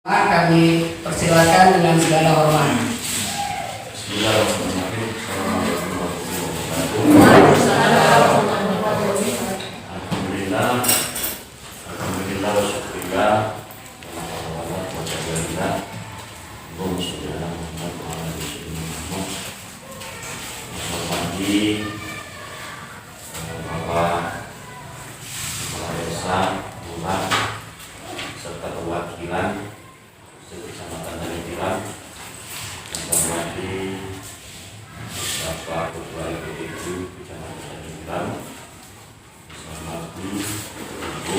Kami persilakan dengan segala hormat. Alhamdulillah, alhamdulillah wa syukurillah. Bapak Kepala Desa, Lurah, serta perwakilan Kecamatan Tanjung menghormati Bapak Ketua LPDQ Kecamatan Tanjung, menghormati Ibu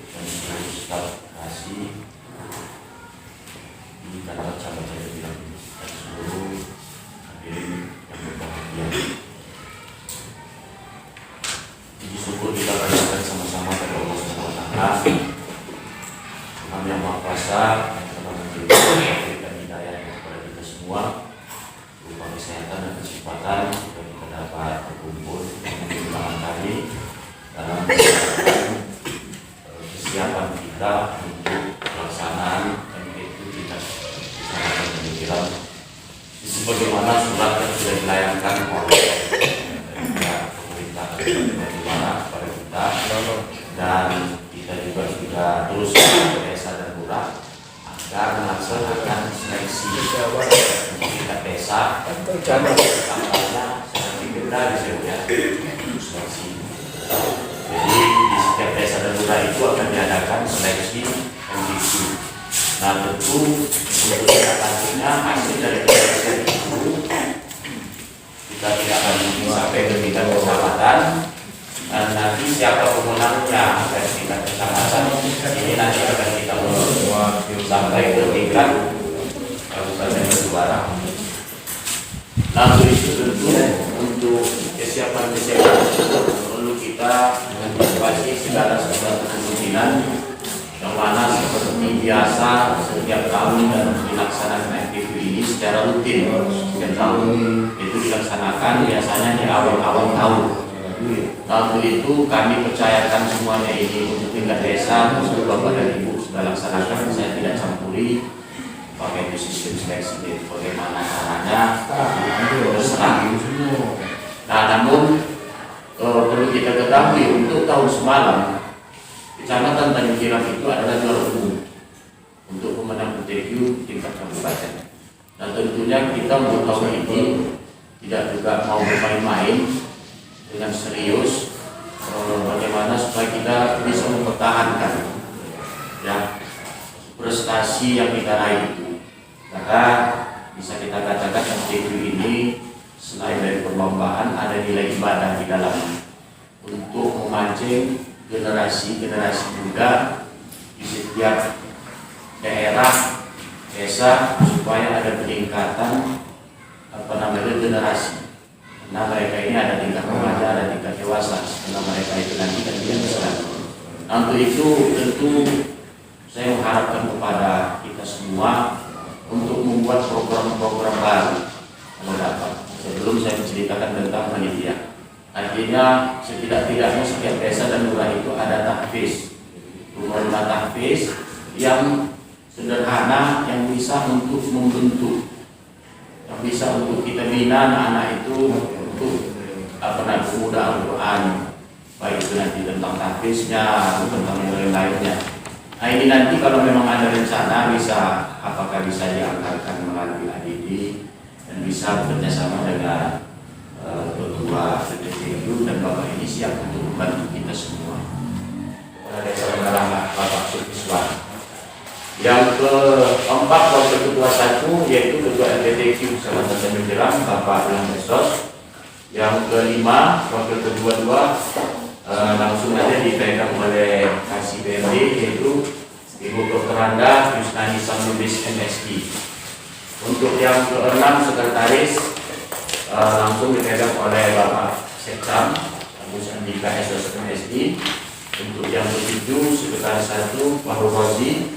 dan Ustaz Kasih di kantor cabang Tanjung dan seluruh hadirin yang berbahagia. Puji syukur kita panjatkan sama-sama kepada Allah Subhanahu wa Ta'ala. Tuhan yang Maha Kuasa yang telah memberikan hidayah kepada kita semua berupa kesehatan dan kesempatan supaya kita dapat berkumpul di belakang kami dalam kesiapan kita untuk pelaksanaan MPQ kita Kecamatan Tanjung. Sebagaimana surat yang sudah dilayangkan oleh pemerintah Kabupaten kepada kita, dan kita juga sudah terus desa dan lurah agar melaksanakan seleksi tingkat desa kampanye seperti beda di seleksi. Jadi di setiap desa dan lurah itu akan diadakan seleksi MDQ. Nah tentu untuk lanjutnya hasil dari seleksi itu kita tidak akan sampai ke tingkat kecamatan. Dan nanti siapa pemenangnya dari tingkat kecamatan ini nanti akan kita urus sampai ke tingkat Kabupaten Batubara. Nah itu tentu untuk kesiapan perlu kita mengantisipasi segala kemungkinan yang mana seperti biasa setiap tahun dan dilaksanakan MPQ ini secara rutin setiap tahun itu dilaksanakan biasanya di awal-awal tahun. Lalu itu kami percayakan semuanya ini untuk tingkat desa, untuk Bapak dan Ibu sudah laksanakan. Saya tidak campuri pakai sistem seleksi bagaimana caranya terserah. Nah namun perlu kita ketahui untuk tahun semalam Kecamatan Tanjung itu adalah juara umum untuk pemenang MPQ tingkat kabupaten. Dan tentunya kita untuk tahun ini tidak juga mau bermain-main, dengan serius bagaimana supaya kita bisa mempertahankan ya prestasi yang kita raih itu. Maka bisa kita katakan MPQ ini selain dari perlombaan ada nilai ibadah di dalamnya untuk memancing generasi-generasi muda di setiap daerah desa supaya ada peningkatan generasi. Nah mereka ini ada tingkat remaja, ada tingkat dewasa. Setelah mereka itu nanti kan dia besar. Nah untuk itu tentu saya mengharapkan kepada kita semua untuk membuat program-program baru kalau dapat. Sebelum saya menceritakan tentang panitia, artinya setidak-tidaknya setiap desa dan lurah itu ada tahfiz, rumah tahfiz yang sederhana yang bisa untuk membentuk, yang bisa untuk kita bina anak-anak itu untuk pemuda Al-Quran, baik itu nanti tentang tahfiznya atau tentang yang lainnya. Nah ini nanti kalau memang ada rencana bisa apakah bisa dianggarkan melalui ADD dan bisa bekerjasama dengan Ketua LPDQ dan Bapak ini siap untuk membantu kita semua. Ada saudara Bapak Supiswan. Yang keempat wakil ketua 1 yaitu Ketua LPDQ Kecamatan Tanjung Bapak Ulang Esos. Yang kelima wakil ketua 2 langsung saja dipegang oleh Kasih BMD yaitu Ibu Dr. Randa Yusnani Samudis MSD. Untuk yang keenam sekretaris langsung dipegang oleh Bapak Sekcam Agus Andika SOS MSD. Untuk yang ketujuh sekretaris 1 Pak Rozi,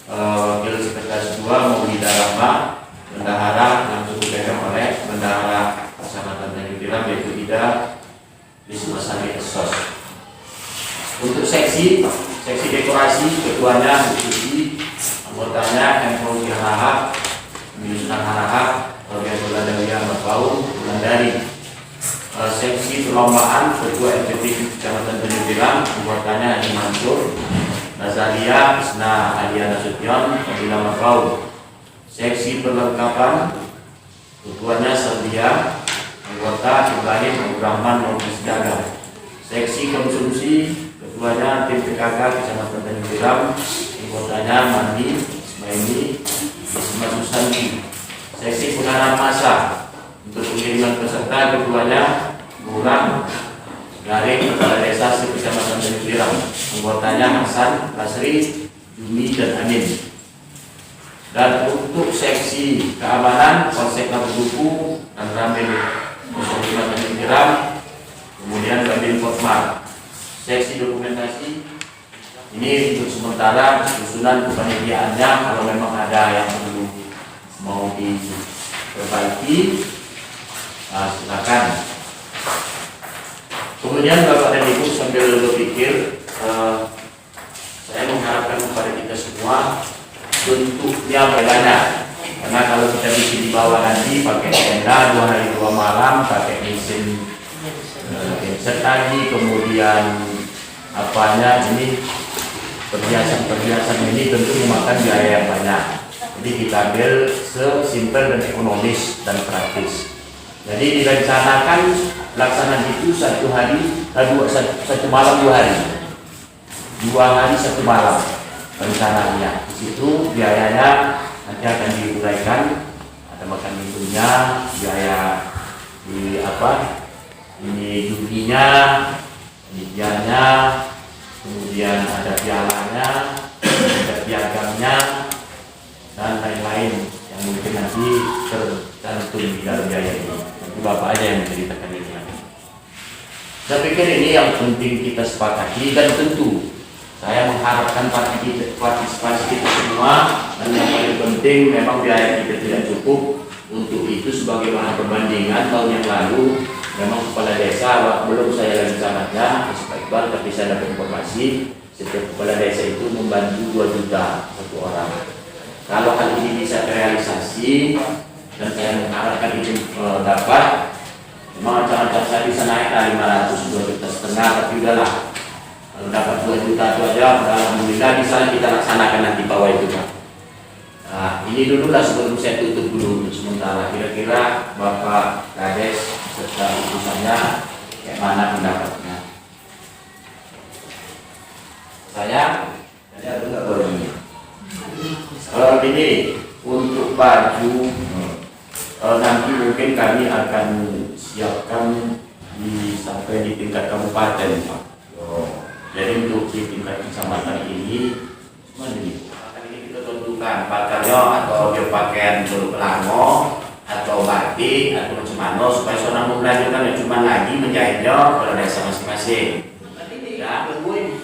wakil sekretaris 2 Maulida Rahma, bendahara langsung dipegang oleh bendahara Kecamatan Tanjung yaitu Ida Bismasari SOS. Untuk seksi dekorasi ketuanya Bu Susi, Susana Adiana Sutyon, Fadila Makau. Seksi perlengkapan, ketuanya Saldia, anggota Ibrahim Abdurrahman Maupun Sedaga. Seksi konsumsi, ketuanya tim PKK Kecamatan Tanjung Tiram, anggotanya Mandi, Ismaili, Isma Susanti. Seksi pengarah masa, untuk pengiriman peserta, ketuanya Bulan Garing, Kepala Desa Kecamatan Tanjung Tiram, anggotanya Hasan, Lasri, Jumi, dan Amin. Dan untuk seksi keamanan, Polsek Labu Buku dan Ramil 05 Tanjung Tiram, kemudian Babin Kotmar. Seksi dokumentasi ini untuk sementara susunan kepanitiaannya, kalau memang ada yang perlu mau diperbaiki, silakan. Kemudian Bapak dan Ibu sambil berpikir, saya mengharapkan kepada kita semua bentuknya bagaimana, karena kalau kita bikin di bawah nanti pakai tenda 2 hari 2 malam, pakai mesin genset lagi, kemudian apanya ini perhiasan ini tentu memakan biaya yang banyak. Jadi kita ambil sesimpel dan ekonomis dan praktis. Jadi direncanakan pelaksanaan itu 1 malam 2 hari, 2 hari 1 malam rencananya. Di situ biayanya nanti akan diuraikan, ada makan minumnya, biaya di ini judinya, pendidikannya, kemudian ada pialanya, ada piagamnya, dan lain-lain yang mungkin nanti tercantum di dalam biaya ini. Nanti Bapak aja yang menceritakan ini. Saya pikir ini yang penting kita sepakati, dan tentu saya mengharapkan partisipasi kita semua, dan yang paling penting memang biaya kita tidak cukup. Untuk itu sebagai bahan perbandingan tahun yang lalu memang kepala desa, belum saya lagi camatnya Pak Iqbal, tapi saya dapat informasi setiap kepala desa itu membantu 2 juta satu orang. Kalau hal ini bisa terrealisasi, dan saya mengharapkan itu dapat, memang acara-acara saya bisa naik dari 500 2,5 juta, tapi udahlah, kalau dapat 2 juta itu aja, alhamdulillah bisa kita laksanakan nanti bawah itu Pak. Nah, ini dulu lah sebelum saya tutup dulu untuk sementara. Kira-kira Bapak Kades serta utusannya kayak mana pendapatnya? Saya begini. Ini untuk baju nanti mungkin kami akan siapkan sampai di tingkat kabupaten Pak. Jadi untuk di tingkat kecamatan ini cuma ini kita tentukan pakarnya atau dia pakaian berpelango atau batik atau macam mana supaya seorang mau melanjutkan cuma lagi menjahitnya pada desa masing-masing. Ya, belum.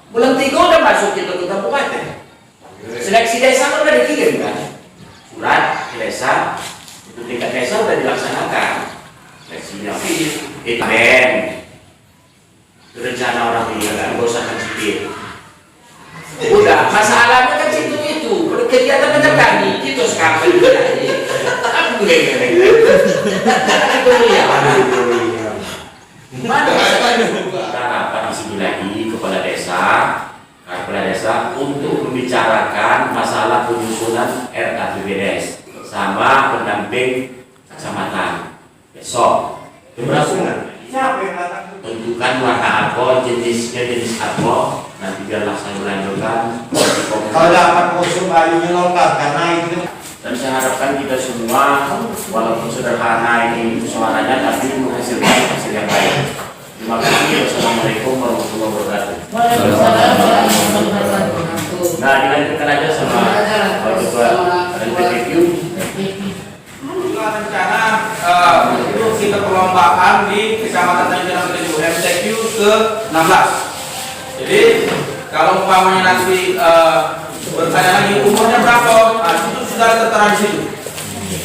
Bulan 3 udah masuk kita ke kabupaten. Seleksi desa kan udah dikirim kan? Surat ke desa, itu tingkat desa udah dilaksanakan. Seleksinya itu rencana orang ini kan bosan sipil. Udah, masalahnya kan situ itu. Kegiatan macam kami, itu sekarang ini. Aku geng-geng. Itu ya. Mana kita rapat di sini lagi kepala desa untuk membicarakan masalah penyusunan RKPBDes sama pendamping kecamatan besok. Keberhasilan. Siapa yang datang? Tentukan warna apa, jenisnya jenis apa. Nanti biarlah saya melanjutkan. Kalau dapat kostum bajunya lengkap karena itu. Dan saya harapkan kita semua walaupun sederhana ini suaranya, tapi menghasilkan hasil yang baik. Terima kasih. Wassalamualaikum warahmatullahi wabarakatuh. Waalaikumsalam warahmatullahi wabarakatuh. Nah, dilanjutkan aja sama Ketua RPTQ. Rencana itu kita perlombaan di Kecamatan Tanjung Tiram MTQ ke-16. Jadi kalau umpamanya nanti bertanya lagi umurnya berapa, itu sudah tertera di situ.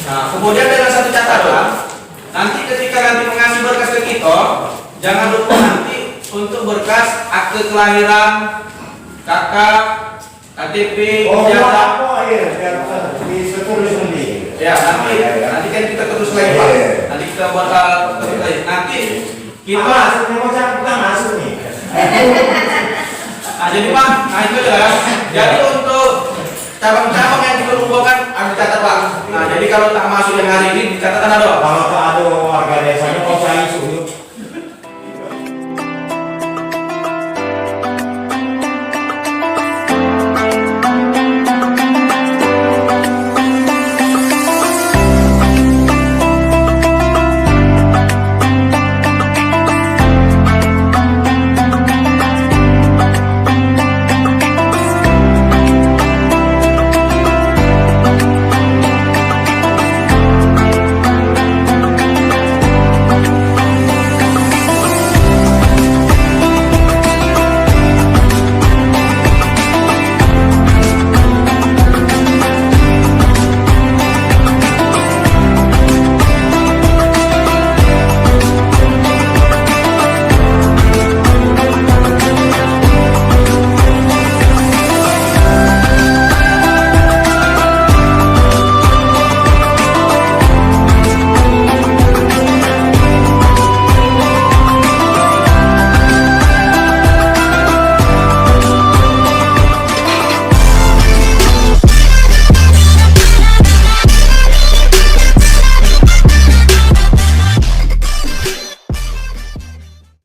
Nah, kemudian dengan satu catatan, nanti ketika nanti mengasih berkas ke kita, jangan lupa nanti untuk berkas akte kelahiran, kakak, KTP, ijazah. Ya, nanti kan kita terus lagi Pak. Nanti kita buat terus lagi. Nanti kita masuk nih. Nah jadi Pak, nah itu ya. Jadi untuk cabang-cabang yang diperlukan harus dicatat Pak. Nah jadi kalau tak masuk yang hari ini dicatat ada. Kalau tak ada warga desanya, kalau saya isu